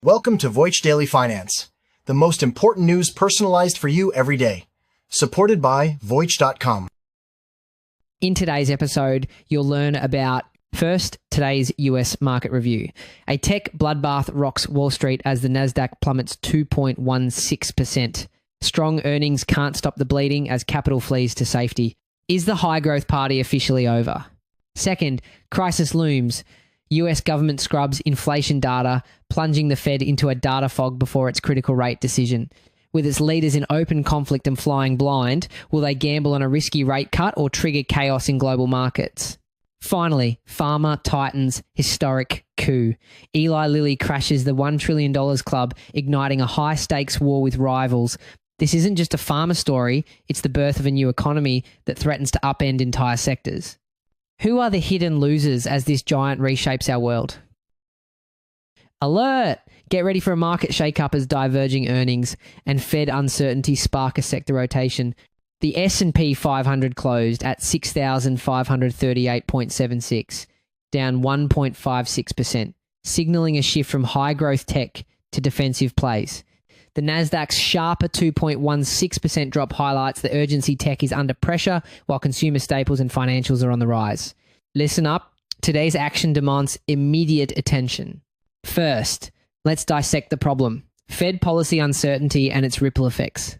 Welcome to Voice Daily Finance, the most important news personalized for you every day. Supported by Voice.com. In today's episode, you'll learn about, first, today's US market review. A tech bloodbath rocks Wall Street as the Nasdaq plummets 2.16%. Strong earnings can't stop the bleeding as capital flees to safety. Is the high growth party officially over? Second, crisis looms. US government scrubs inflation data, plunging the Fed into a data fog before its critical rate decision. With its leaders in open conflict and flying blind, will they gamble on a risky rate cut or trigger chaos in global markets? Finally, pharma titans historic coup. Eli Lilly crashes the $1 trillion club, igniting a high-stakes war with rivals. This isn't just a pharma story, it's the birth of a new economy that threatens to upend entire sectors. Who are the hidden losers as this giant reshapes our world? Alert! Get ready for a market shake-up as diverging earnings and Fed uncertainty spark a sector rotation. The S&P 500 closed at 6,538.76, down 1.56%, signaling a shift from high-growth tech to defensive plays. The Nasdaq's sharper 2.16% drop highlights the urgency tech is under pressure while consumer staples and financials are on the rise. Listen up, today's action demands immediate attention. First, let's dissect the problem. Fed policy uncertainty and its ripple effects.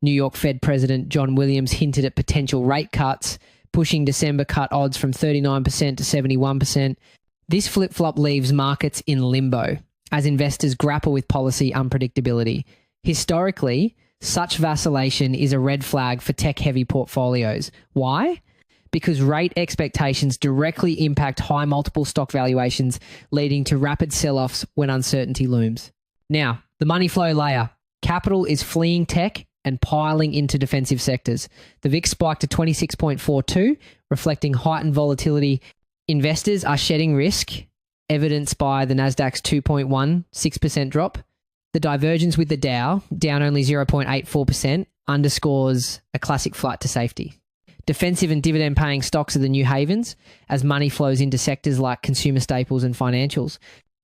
New York Fed President John Williams hinted at potential rate cuts, pushing December cut odds from 39% to 71%. This flip-flop leaves markets in limbo as investors grapple with policy unpredictability. Historically, such vacillation is a red flag for tech-heavy portfolios. Why? Because rate expectations directly impact high multiple stock valuations, leading to rapid sell-offs when uncertainty looms. Now, the money flow layer. Capital is fleeing tech and piling into defensive sectors. The VIX spiked to 26.42, reflecting heightened volatility. Investors are shedding risk, evidenced by the Nasdaq's 2.16% drop. The divergence with the Dow, down only 0.84%, underscores a classic flight to safety. Defensive and dividend-paying stocks are the new havens as money flows into sectors like consumer staples and financials.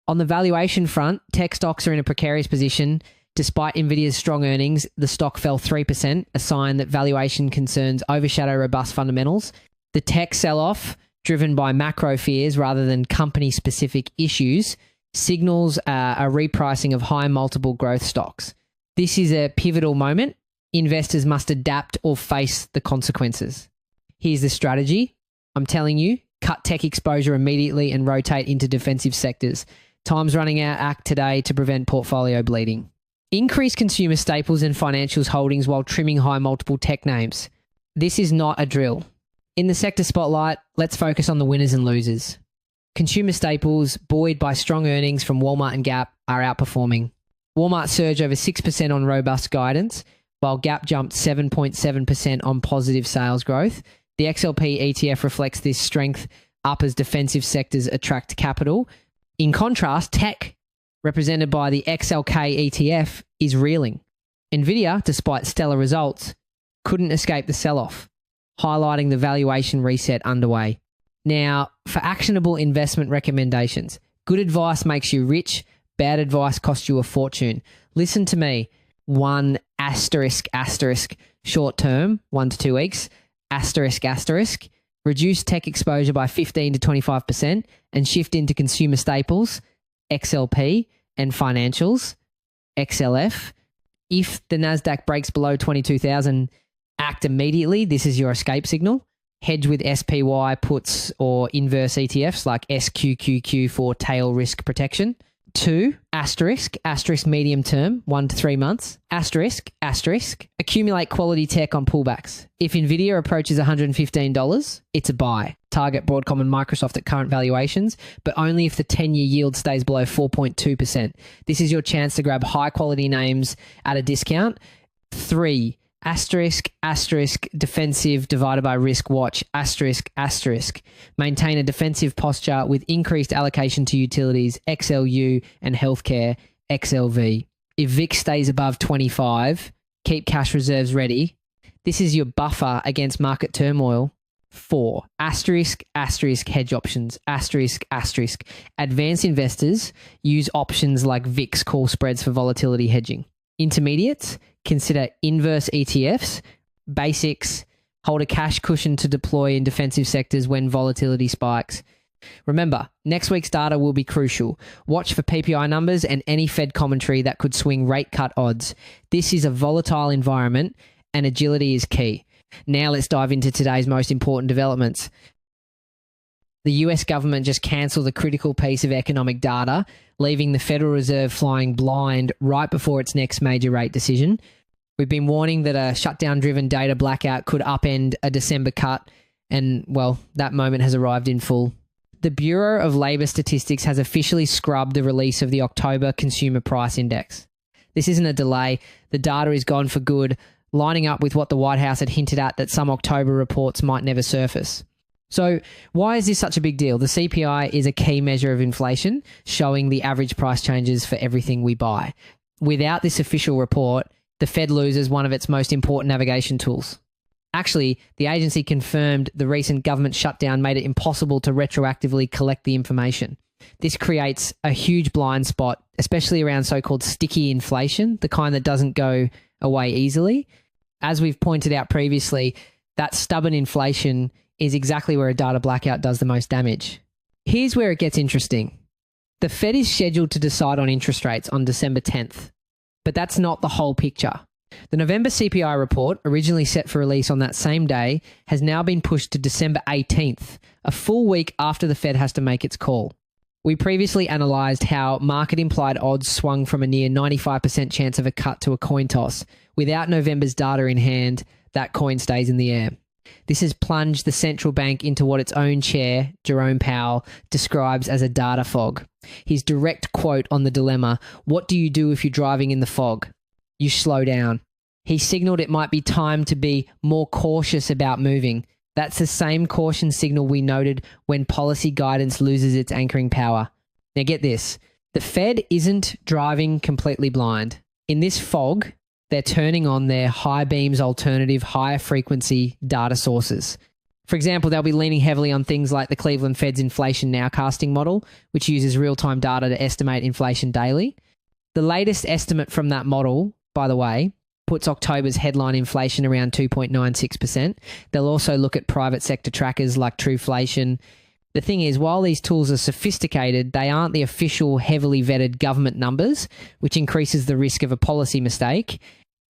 On the valuation front, tech stocks are in a precarious position. Despite Nvidia's strong earnings, the stock fell 3%, a sign that valuation concerns overshadow robust fundamentals. The tech sell-off, driven by macro fears rather than company-specific issues, signals a repricing of high multiple growth stocks. This is a pivotal moment. Investors must adapt or face the consequences. Here's the strategy. I'm telling you, cut tech exposure immediately and rotate into defensive sectors. Time's running out. Act today to prevent portfolio bleeding. Increase consumer staples and financials holdings while trimming high multiple tech names. This is not a drill. In the sector spotlight, let's focus on the winners and losers. Consumer staples, buoyed by strong earnings from Walmart and Gap, are outperforming. Walmart surged over 6% on robust guidance, while Gap jumped 7.7% on positive sales growth. The XLP ETF reflects this strength up as defensive sectors attract capital. In contrast, tech, represented by the XLK ETF, is reeling. Nvidia, despite stellar results, couldn't escape the sell-off, highlighting the valuation reset underway. Now, for actionable investment recommendations, good advice makes you rich, bad advice costs you a fortune. Listen to me. 1 asterisk, short term, 1 to 2 weeks, asterisk, reduce tech exposure by 15 to 25% and shift into consumer staples, XLP, and financials, XLF. If the Nasdaq breaks below 22,000, act immediately. This is your escape signal. Hedge with SPY puts or inverse ETFs like SQQQ for tail risk protection. 2, asterisk medium term, 1 to 3 months, asterisk, accumulate quality tech on pullbacks. If Nvidia approaches $115, it's a buy. Target Broadcom and Microsoft at current valuations, but only if the 10-year yield stays below 4.2%. This is your chance to grab high quality names at a discount. 3, asterisk, defensive divided by risk watch, asterisk. Maintain a defensive posture with increased allocation to utilities, XLU, and healthcare, XLV. If VIX stays above 25, keep cash reserves ready. This is your buffer against market turmoil. 4. Asterisk, asterisk, hedge options. Asterisk, asterisk. Advanced investors use options like VIX call spreads for volatility hedging. Intermediates, consider inverse ETFs. Basics, hold a cash cushion to deploy in defensive sectors when volatility spikes. Remember, next week's data will be crucial. Watch for PPI numbers and any Fed commentary that could swing rate cut odds. This is a volatile environment and agility is key. Now let's dive into today's most important developments. The US government just cancelled a critical piece of economic data, leaving the Federal Reserve flying blind right before its next major rate decision. We've been warning that a shutdown-driven data blackout could upend a December cut, and, well, that moment has arrived in full. The Bureau of Labor Statistics has officially scrubbed the release of the October Consumer Price Index. This isn't a delay. The data is gone for good, lining up with what the White House had hinted at that some October reports might never surface. So why is this such a big deal? The CPI is a key measure of inflation, showing the average price changes for everything we buy. Without this official report, the Fed loses one of its most important navigation tools. Actually, the agency confirmed the recent government shutdown made it impossible to retroactively collect the information. This creates a huge blind spot, especially around so-called sticky inflation, the kind that doesn't go away easily. As we've pointed out previously, that stubborn inflation is exactly where a data blackout does the most damage. Here's where it gets interesting. The Fed is scheduled to decide on interest rates on December 10th, but that's not the whole picture. The November CPI report, originally set for release on that same day, has now been pushed to December 18th, a full week after the Fed has to make its call. We previously analysed how market-implied odds swung from a near 95% chance of a cut to a coin toss. Without November's data in hand, that coin stays in the air. This has plunged the central bank into what its own chair, Jerome Powell, describes as a data fog. His direct quote on the dilemma, "What do you do if you're driving in the fog? You slow down." He signalled it might be time to be more cautious about moving. That's the same caution signal we noted when policy guidance loses its anchoring power. Now get this, the Fed isn't driving completely blind. In this fog, they're turning on their high beams alternative higher frequency data sources. For example, they'll be leaning heavily on things like the Cleveland Fed's inflation nowcasting model, which uses real-time data to estimate inflation daily. The latest estimate from that model, by the way, puts October's headline inflation around 2.96%. They'll also look at private sector trackers like Truflation. The thing is, while these tools are sophisticated, they aren't the official heavily vetted government numbers, which increases the risk of a policy mistake.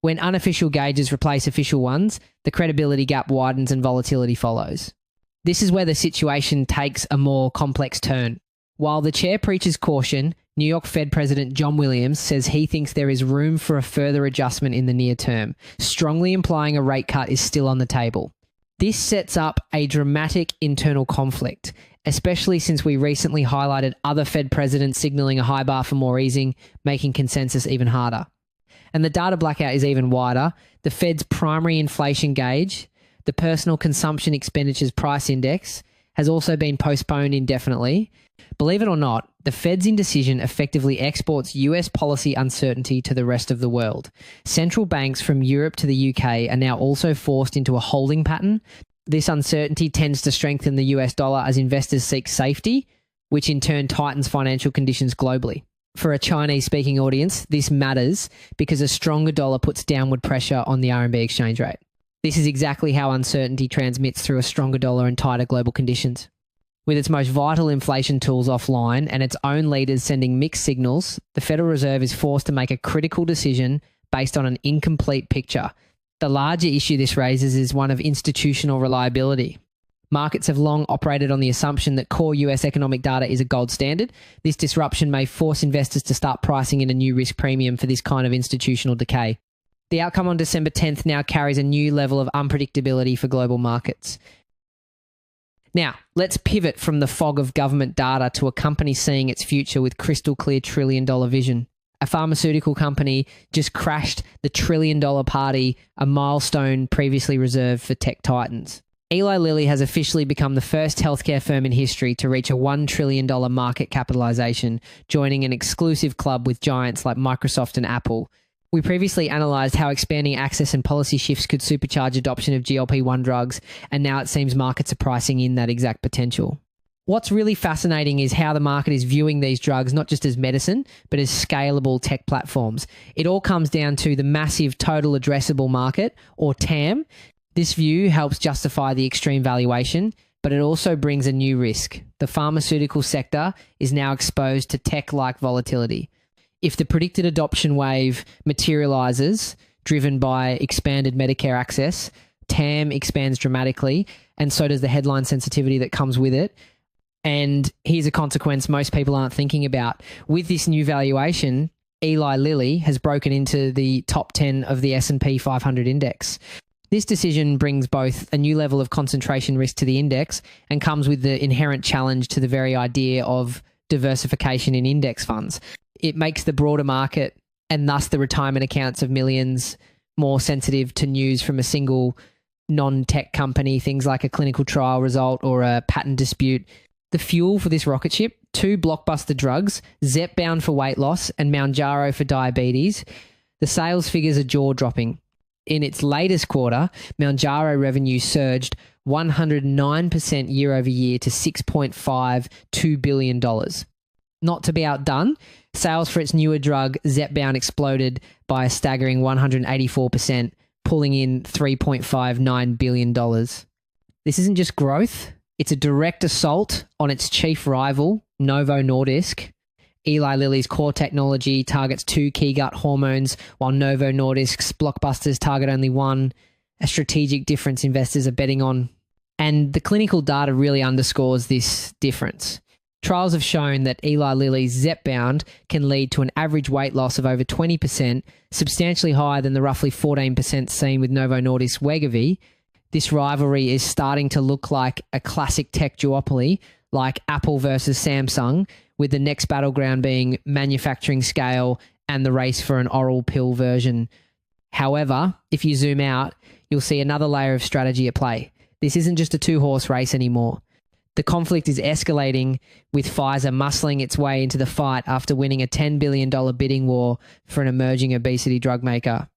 When unofficial gauges replace official ones, the credibility gap widens and volatility follows. This is where the situation takes a more complex turn. While the chair preaches caution, New York Fed President John Williams says he thinks there is room for a further adjustment in the near term, strongly implying a rate cut is still on the table. This sets up a dramatic internal conflict, especially since we recently highlighted other Fed presidents signaling a high bar for more easing, making consensus even harder. And the data blackout is even wider. The Fed's primary inflation gauge, the Personal Consumption Expenditures Price Index, has also been postponed indefinitely. Believe it or not, the Fed's indecision effectively exports US policy uncertainty to the rest of the world. Central banks from Europe to the UK are now also forced into a holding pattern. This uncertainty tends to strengthen the US dollar as investors seek safety, which in turn tightens financial conditions globally. For a Chinese-speaking audience, this matters because a stronger dollar puts downward pressure on the RMB exchange rate. This is exactly how uncertainty transmits through a stronger dollar and tighter global conditions. With its most vital inflation tools offline and its own leaders sending mixed signals, the Federal Reserve is forced to make a critical decision based on an incomplete picture. The larger issue this raises is one of institutional reliability. Markets have long operated on the assumption that core US economic data is a gold standard. This disruption may force investors to start pricing in a new risk premium for this kind of institutional decay. The outcome on December 10th now carries a new level of unpredictability for global markets. Now, let's pivot from the fog of government data to a company seeing its future with crystal clear trillion-dollar vision. A pharmaceutical company just crashed the trillion-dollar party, a milestone previously reserved for tech titans. Eli Lilly has officially become the first healthcare firm in history to reach a $1 trillion market capitalization, joining an exclusive club with giants like Microsoft and Apple. We previously analysed how expanding access and policy shifts could supercharge adoption of GLP-1 drugs, and now it seems markets are pricing in that exact potential. What's really fascinating is how the market is viewing these drugs not just as medicine, but as scalable tech platforms. It all comes down to the massive total addressable market, or TAM. This view helps justify the extreme valuation, but it also brings a new risk. The pharmaceutical sector is now exposed to tech-like volatility. If the predicted adoption wave materializes, driven by expanded Medicare access, TAM expands dramatically, and so does the headline sensitivity that comes with it. And here's a consequence most people aren't thinking about. With this new valuation, Eli Lilly has broken into the top 10 of the S&P 500 index. This decision brings both a new level of concentration risk to the index and comes with the inherent challenge to the very idea of diversification in index funds. It makes the broader market, and thus the retirement accounts of millions, more sensitive to news from a single non-tech company, things like a clinical trial result or a patent dispute. The fuel for this rocket ship, 2 blockbuster drugs, Zepbound for weight loss and Mounjaro for diabetes. The sales figures are jaw-dropping. In its latest quarter, Mounjaro revenue surged 109% year over year to $6.52 billion. Not to be outdone, sales for its newer drug, Zepbound, exploded by a staggering 184%, pulling in $3.59 billion. This isn't just growth. It's a direct assault on its chief rival, Novo Nordisk. Eli Lilly's core technology targets 2 key gut hormones, while Novo Nordisk's blockbusters target only one, a strategic difference investors are betting on. And the clinical data really underscores this difference. Trials have shown that Eli Lilly's Zepbound can lead to an average weight loss of over 20%, substantially higher than the roughly 14% seen with Novo Nordisk's Wegovy. This rivalry is starting to look like a classic tech duopoly, like Apple versus Samsung, with the next battleground being manufacturing scale and the race for an oral pill version. However, if you zoom out, you'll see another layer of strategy at play. This isn't just a 2-horse race anymore. The conflict is escalating, with Pfizer muscling its way into the fight after winning a $10 billion bidding war for an emerging obesity drug maker.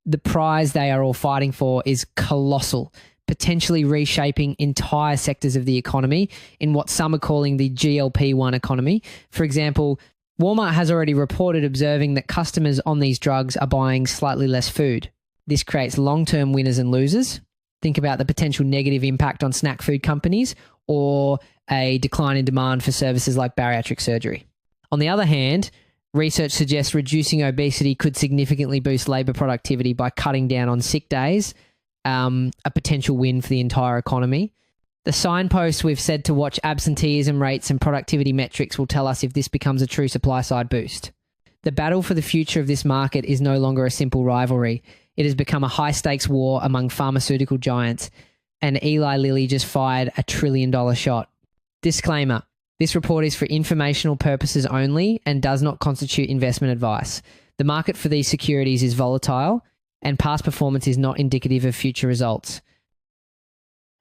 The prize they are all fighting for is colossal, potentially reshaping entire sectors of the economy in what some are calling the GLP-1 economy. For example, Walmart has already reported observing that customers on these drugs are buying slightly less food. This creates long-term winners and losers. Think about the potential negative impact on snack food companies or a decline in demand for services like bariatric surgery. On the other hand, research suggests reducing obesity could significantly boost labour productivity by cutting down on sick days, a potential win for the entire economy. The signposts we've said to watch absenteeism rates and productivity metrics will tell us if this becomes a true supply-side boost. The battle for the future of this market is no longer a simple rivalry. It has become a high-stakes war among pharmaceutical giants, and Eli Lilly just fired a $1 trillion shot. Disclaimer: this report is for informational purposes only and does not constitute investment advice. The market for these securities is volatile, and past performance is not indicative of future results.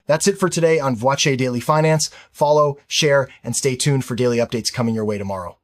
That's it for today on Voice Daily Finance. Follow, share, and stay tuned for daily updates coming your way tomorrow.